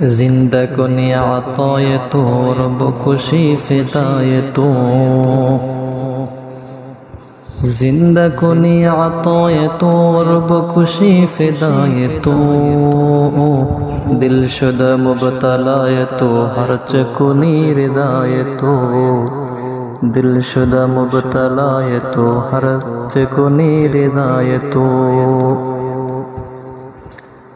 زندہ کنی عطائے تو رب کشی فدائے تو زندہ کنی عطائے تو رب کشی فدائے تو دل شدہ مبتلائے تو ہر چکنی ردائے تو دل شدہ مبتلائے تو ہر چکنی ردائے تو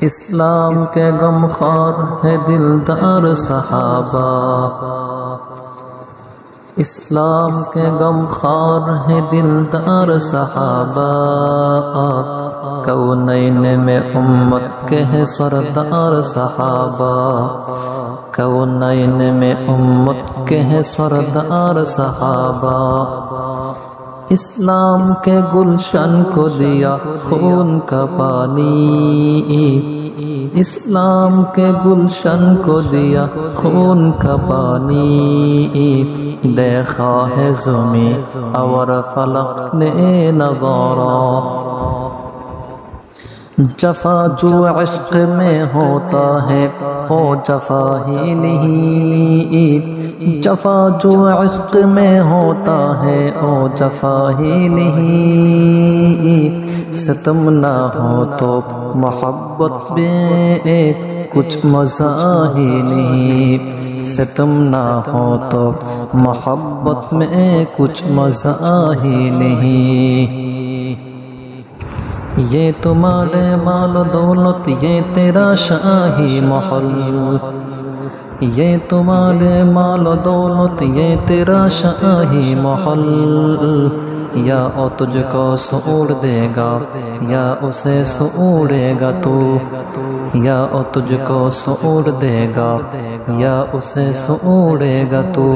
اسلام کے غم خوار ہے دلدار صحابہ اسلام کے غم خوار ہے دلدار صحابہ کونین میں امت کے ہے سردار صحابہ کونین میں امت کے ہے سردار صحابہ اسلام کے گلشن کو دیا خون کا پانی اسلام کے گلشن کو دیا خون کا پانی دیکھا ہے زمین اور فلک نے نظارہ جفا جو عشق میں ہوتا ہے وہ جفا ہی نہیں جفا جو عشق میں ہوتا ہے وہ جفا ہی نہیں ستم نہ ہو تو محبت میں کچھ مزہ ہی نہیں ستم نہ ہو تو محبت میں کچھ مزہ ہی نہیں یہ تمہارے مال و دولت یہ تیرا شاہی محل یہ تمہارے مال و دولت یہ تیرا شاہی محل یا او تجھ کو سوڑ دے گا یا اسے سوڑے گا تو یا او تجھ کو سوڑ دے گا یا اسے سوڑے گا تو